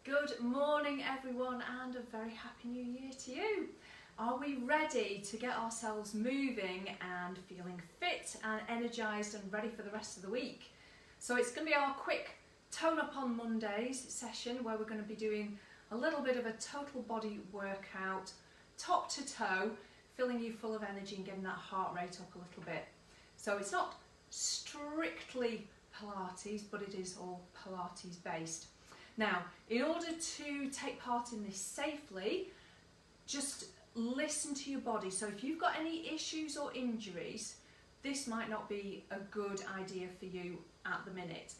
Good morning everyone and a very happy new year to you. Are we ready to get ourselves moving and feeling fit and energised and ready for the rest of the week? So it's going to be our quick Tone Up on Mondays session where we're going to be doing a little bit of a total body workout, top to toe, filling you full of energy and getting that heart rate up a little bit. So it's not strictly Pilates, but it is all Pilates based. Now, in order to take part in this safely, just listen to your body. So if you've got any issues or injuries, this might not be a good idea for you at the minute.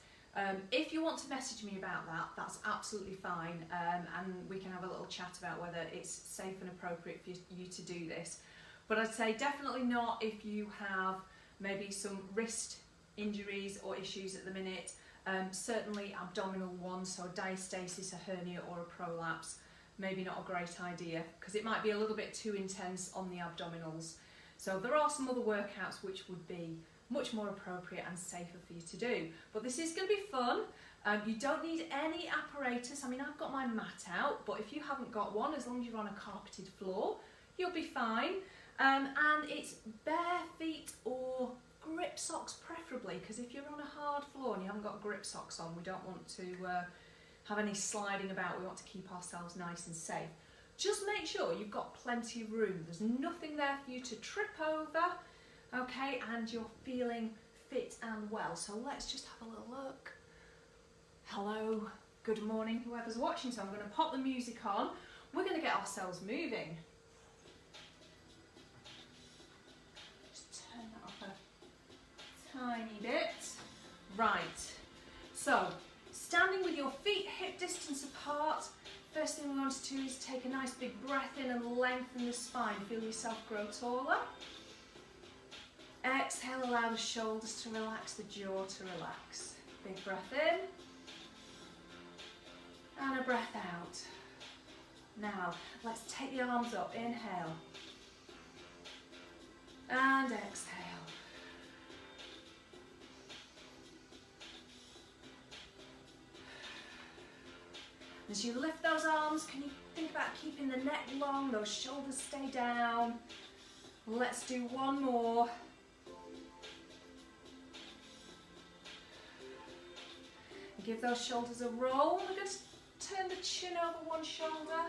If you want to message me about that, that's absolutely fine, and we can have a little chat about whether it's safe and appropriate for you to do this. But I'd say definitely not if you have maybe some wrist injuries or issues at the minute. Certainly abdominal ones, so a diastasis, a hernia or a prolapse, maybe not a great idea because it might be a little bit too intense on the abdominals. So there are some other workouts which would be much more appropriate and safer for you to do. But this is going to be fun. You don't need any apparatus. I mean, I've got my mat out, but if you haven't got one, as long as you're on a carpeted floor, you'll be fine. And it's bare feet or grip socks preferably, because if you're on a hard floor and you haven't got grip socks on, we don't want to have any sliding about. We want to keep ourselves nice and safe. Just make sure you've got plenty of room. There's nothing there for you to trip over, okay, and you're feeling fit and well. So let's just have a little look. Hello, good morning, whoever's watching. So I'm going to pop the music on. We're going to get ourselves moving. Tiny bit. Right, so standing with your feet hip distance apart, first thing we want to do is take a nice big breath in and lengthen the spine. Feel yourself grow taller. Exhale, allow the shoulders to relax, the jaw to relax. Big breath in and a breath out. Now let's take the arms up. Inhale and exhale. As you lift those arms, can you think about keeping the neck long, those shoulders stay down? Let's do one more. Give those shoulders a roll. We're going to turn the chin over one shoulder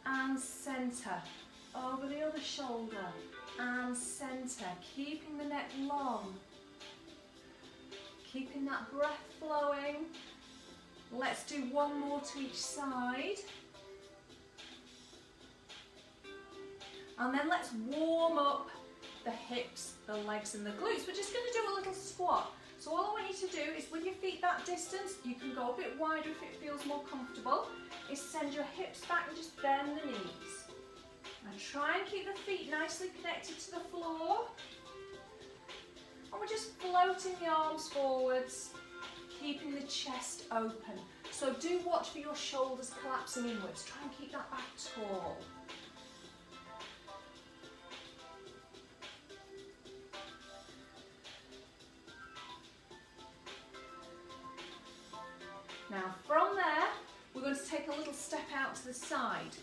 and centre. Over the other shoulder and centre. Keeping the neck long. Keeping that breath flowing. Let's do one more to each side. And then let's warm up the hips, the legs and the glutes. We're just going to do a little squat. So all I want you to do is with your feet that distance, you can go a bit wider if it feels more comfortable, is send your hips back and just bend the knees. And try and keep the feet nicely connected to the floor. And we're just floating the arms forwards, keeping the chest open. So do watch for your shoulders collapsing inwards. Try and keep that back tall. Now from there, we're going to take a little step out to the side.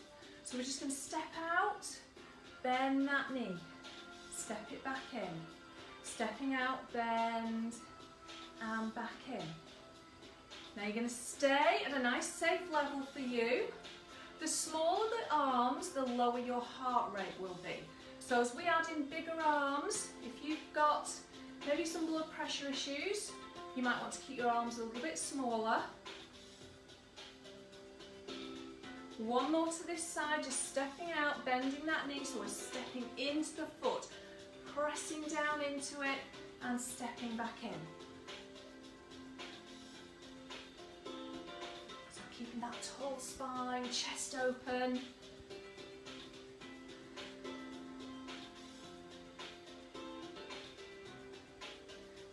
So we're just going to step out, bend that knee, step it back in. Stepping out, bend, and back in. Now you're going to stay at a nice safe level for you. The smaller the arms, the lower your heart rate will be. So as we add in bigger arms, if you've got maybe some blood pressure issues, you might want to keep your arms a little bit smaller. One more to this side, just stepping out, bending that knee, so we're stepping into the foot, pressing down into it and stepping back in. Keeping that tall spine, chest open.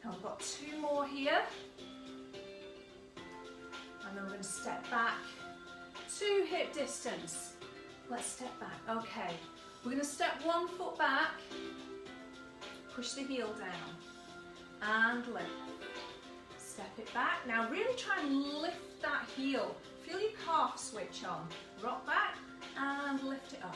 Now we've got two more here. And then we're going to step back to hip distance. Let's step back. Okay, we're going to step one foot back, push the heel down, and lift. Step it back. Now really try and lift that heel. Feel your calves switch on. Rock back and lift it up.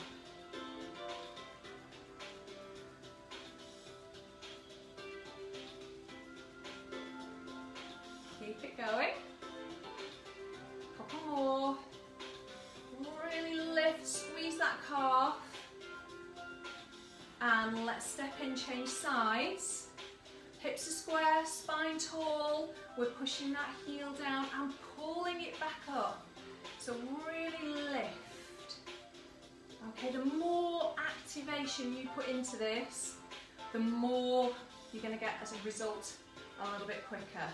Keep it going. Couple more. Really lift, squeeze that calf. And let's step in, change sides. Hips are square, spine tall. We're pushing that heel down and pulling it back up. So really lift. Okay, the more activation you put into this, the more you're going to get as a result a little bit quicker.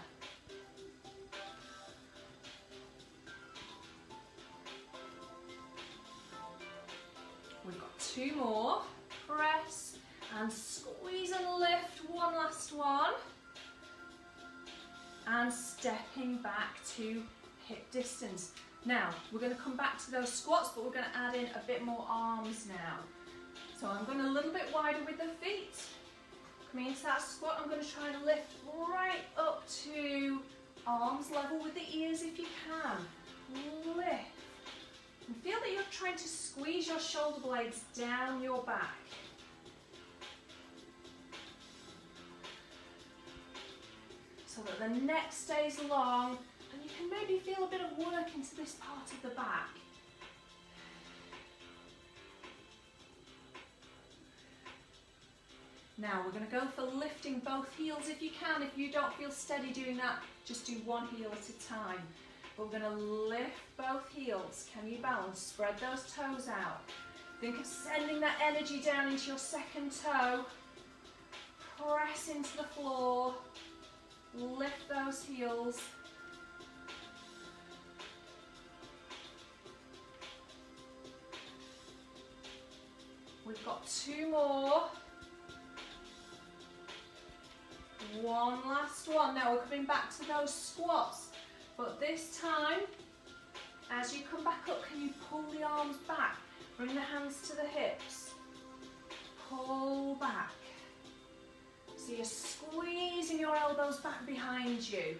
We've got 2 more. Press and squeeze and lift. One last one. And stepping back to hip distance. Now, we're going to come back to those squats, but we're going to add in a bit more arms now. So I'm going a little bit wider with the feet. Coming into that squat, I'm going to try and lift right up to arms level with the ears if you can. Lift. And feel that you're trying to squeeze your shoulder blades down your back. So that the neck stays long, and you can maybe feel a bit of work into this part of the back. Now we're going to go for lifting both heels if you can. If you don't feel steady doing that, just do one heel at a time. But we're going to lift both heels. Can you balance? Spread those toes out. Think of sending that energy down into your second toe. Press into the floor. Lift those heels. We've got 2 more. One last one. Now we're coming back to those squats. But this time, as you come back up, can you pull the arms back? Bring the hands to the hips. Pull back. So you're squeezing your elbows back behind you.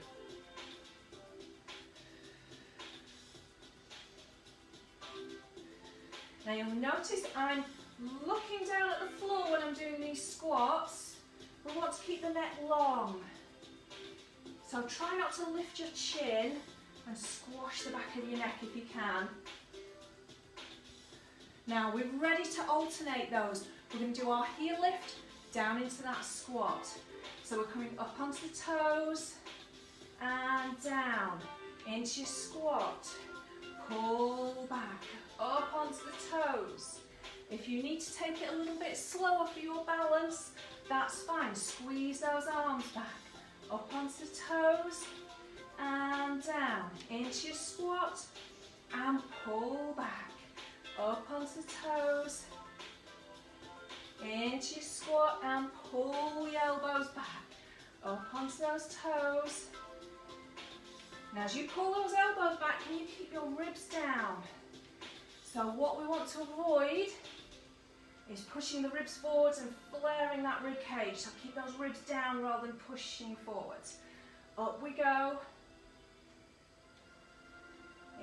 Now you'll notice I'm looking down at the floor when I'm doing these squats. We want to keep the neck long. So try not to lift your chin and squash the back of your neck if you can. Now we're ready to alternate those. We're going to do our heel lift down into that squat. So we're coming up onto the toes and down into your squat. Pull back up onto the toes. If you need to take it a little bit slower for your balance, that's fine. Squeeze those arms back. Up onto the toes and down into your squat and pull back. Up onto the toes, into your squat and pull your elbows back. Up onto those toes. Now as you pull those elbows back, can you keep your ribs down? So what we want to avoid is pushing the ribs forwards and flaring that rib cage. So keep those ribs down rather than pushing forwards. Up we go.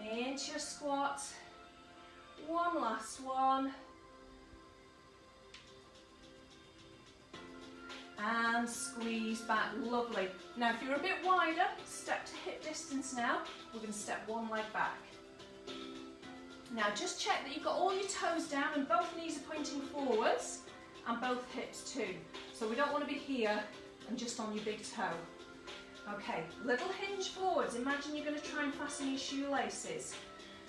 Into your squat. One last one. And squeeze back. Lovely. Now if you're a bit wider, step to hip distance now. We're going to step one leg back. Now just check that you've got all your toes down and both knees are pointing forwards and both hips too. So we don't want to be here and just on your big toe. Okay, little hinge forwards. Imagine you're going to try and fasten your shoelaces.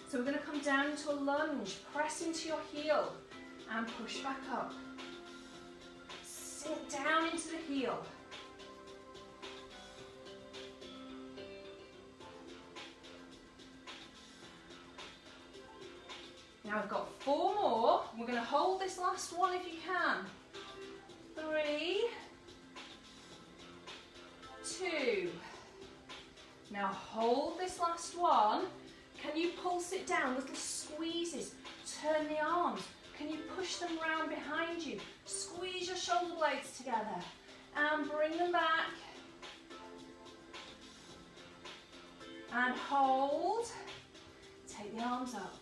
So we're going to come down into a lunge, press into your heel and push back up. Sink down into the heel. Now I've got 4 more. We're going to hold this last one if you can. 3, 2. Now hold this last one. Can you pulse it down? Little squeezes. Turn the arms. Can you push them round behind you? Squeeze your shoulder blades together and bring them back. And hold. Take the arms up.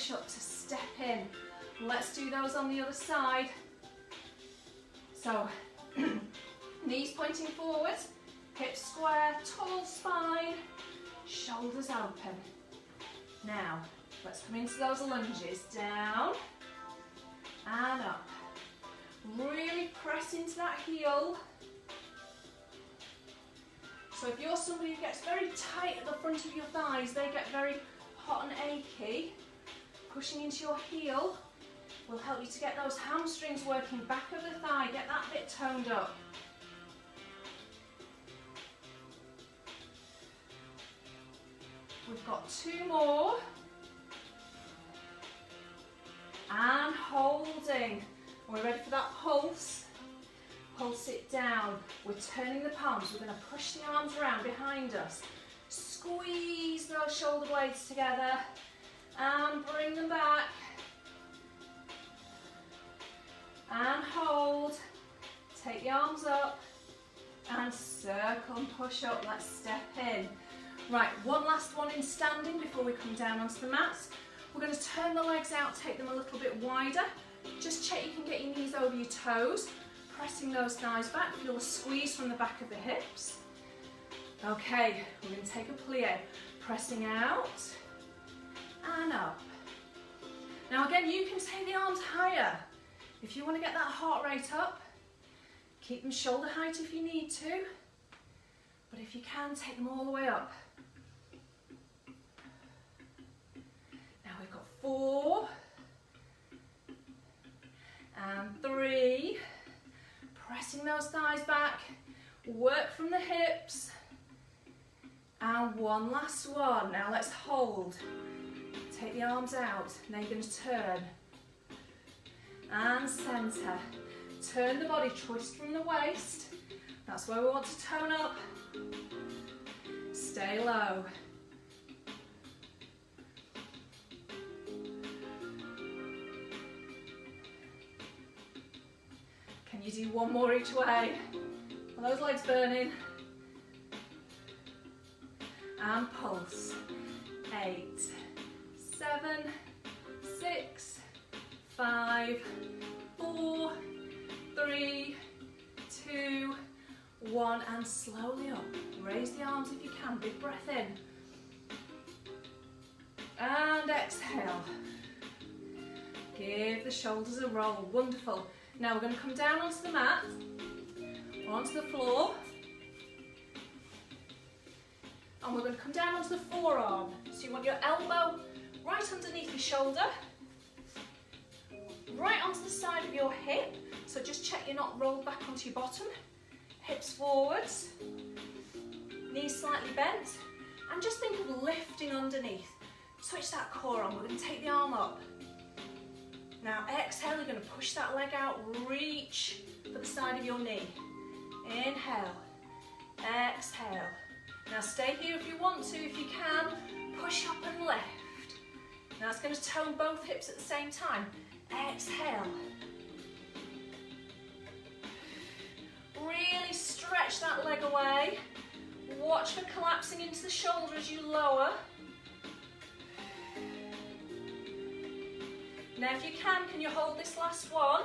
push up to step in. Let's do those on the other side. So, knees pointing forward, hips square, tall spine, shoulders open. Now, let's come into those lunges. Down and up. Really press into that heel. So if you're somebody who gets very tight at the front of your thighs, they get very hot and achy, pushing into your heel will help you to get those hamstrings working, back of the thigh, get that bit toned up. We've got 2 more. And holding. We're ready for that pulse. Pulse it down. We're turning the palms. We're going to push the arms around behind us. Squeeze those shoulder blades together and bring them back. And hold. Take the arms up and circle and push up. Let's step in. Right, one last one in standing before we come down onto the mats. We're going to turn the legs out, take them a little bit wider. Just check you can get your knees over your toes. Pressing those thighs back, feel a squeeze from the back of the hips. Okay, we're going to take a plie. Pressing out and up. Now again, you can take the arms higher. If you want to get that heart rate up, keep them shoulder height if you need to. But if you can, take them all the way up. Now we've got 4 and 3. Pressing those thighs back. Work from the hips. And one last one. Now let's hold. Take the arms out. Now you're going to turn. And centre. Turn the body, twist from the waist. That's where we want to tone up. Stay low. Can you do one more each way? Are those legs burning? And pulse. 8, 7, 6, 5, 4, 3, 2, 1, and slowly up. Raise the arms if you can, big breath in. And exhale. Give the shoulders a roll, wonderful. Now we're going to come down onto the mat, onto the floor, and we're going to come down onto the forearm. So you want your elbow right underneath your shoulder, right onto the side of your hip, so just check you're not rolled back onto your bottom. Hips forwards, knees slightly bent, and just think of lifting underneath. Switch that core on, we're going to take the arm up. Now exhale, you're going to push that leg out, reach for the side of your knee. Inhale, exhale. Now stay here if you want to, if you can, push up and lift. Now it's going to tone both hips at the same time. Exhale. Really stretch that leg away. Watch for collapsing into the shoulder as you lower. Now if you can you hold this last one?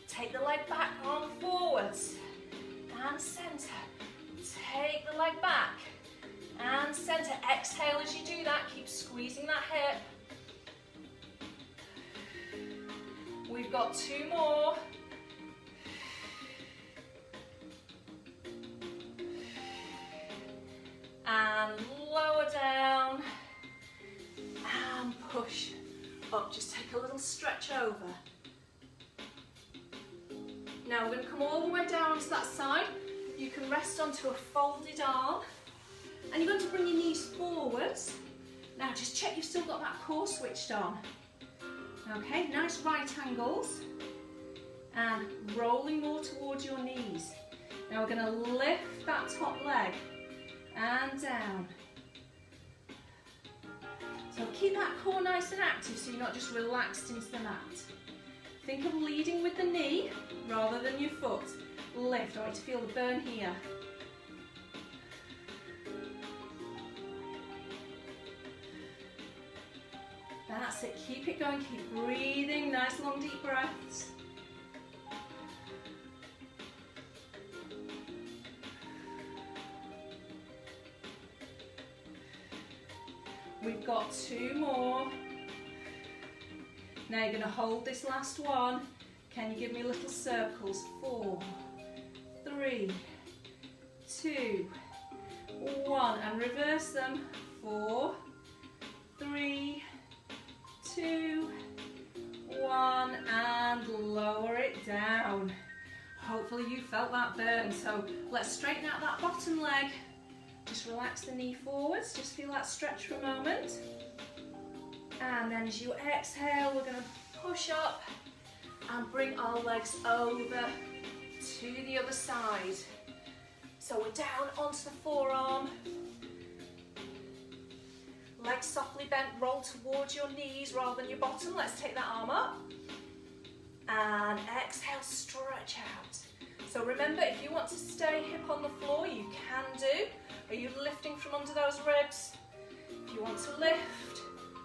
Take the leg back, arm forwards, and centre. Take the leg back, and centre. Exhale as you do that, keep squeezing that hip. We've got 2 more. And lower down, and push up. Just take a little stretch over. Now we're going to come all the way down to that side. You can rest onto a folded arm, and you're going to bring your knees forwards. Now just check you've still got that core switched on. Okay, nice right angles, and rolling more towards your knees. Now we're going to lift that top leg and down. So keep that core nice and active so you're not just relaxed into the mat. Think of leading with the knee rather than your foot. Lift. I want you to feel the burn here. That's it, keep it going, keep breathing, nice long deep breaths. We've got 2 more. Now you're going to hold this last one. Can you give me little circles? 4, 3, 2, 1, and reverse them. 4, 3, 2, 1, and lower it down. Hopefully you felt that burn. So let's straighten out that bottom leg. Just relax the knee forwards, just feel that stretch for a moment. And then as you exhale, we're going to push up and bring our legs over to the other side. So we're down onto the forearm. Legs softly bent, roll towards your knees rather than your bottom. Let's take that arm up. And exhale, stretch out. So remember, if you want to stay hip on the floor, you can do. Are you lifting from under those ribs? If you want to lift,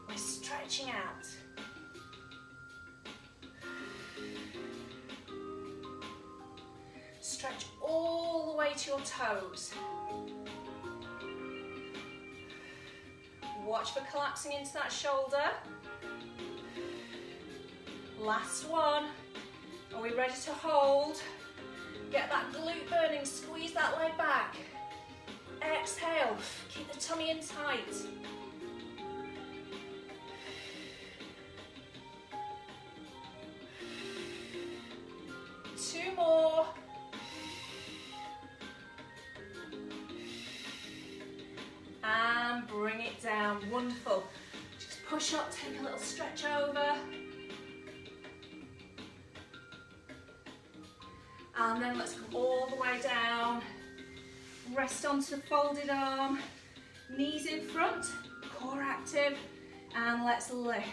we're stretching out. Stretch all the way to your toes. Watch for collapsing into that shoulder. Last one. Are we ready to hold? Get that glute burning, squeeze that leg back. Exhale, keep the tummy in tight. Two more. And bring it down, wonderful. Just push up, take a little stretch over. And then let's come all the way down. Rest onto the folded arm, knees in front, core active, and let's lift.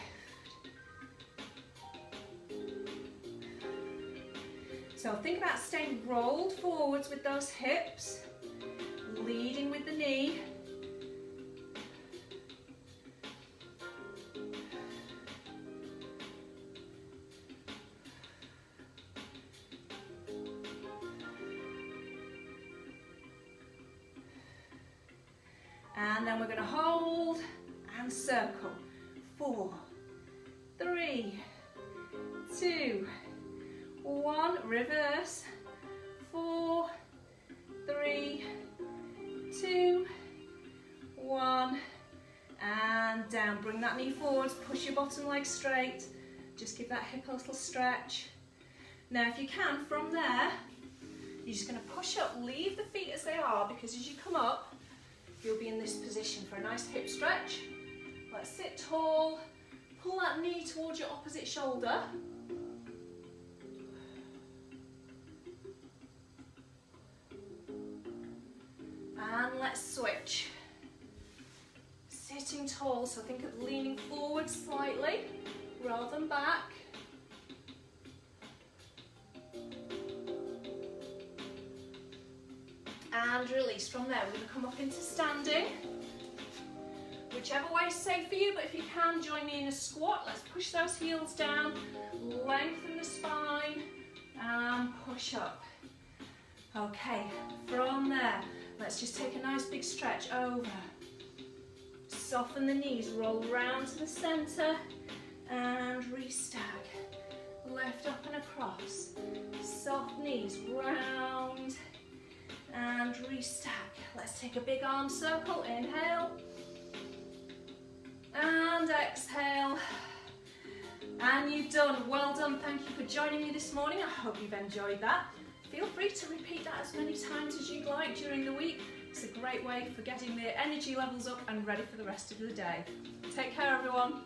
So think about staying rolled forwards with those hips, leading with the knee. And then we're going to hold and circle. 4, 3, 2, 1. Reverse. 4, 3, 2, 1. And down. Bring that knee forwards. Push your bottom leg straight. Just give that hip a little stretch. Now if you can, from there, you're just going to push up. Leave the feet as they are, because as you come up, you'll be in this position for a nice hip stretch. Let's sit tall, pull that knee towards your opposite shoulder. And let's switch. Sitting tall, so think of leaning forward slightly rather than back. And release. From there, we're going to come up into standing. Whichever way is safe for you, but if you can, join me in a squat. Let's push those heels down, lengthen the spine, and push up. Okay, from there, let's just take a nice big stretch over. Soften the knees, roll round to the centre, and restack. Lift up and across. Soft knees, round, and restack. Let's take a big arm circle. Inhale and exhale, and you've done. Well done. Thank you for joining me this morning. I hope you've enjoyed that. Feel free to repeat that as many times as you'd like during the week. It's a great way for getting the energy levels up and ready for the rest of the day. Take care, everyone.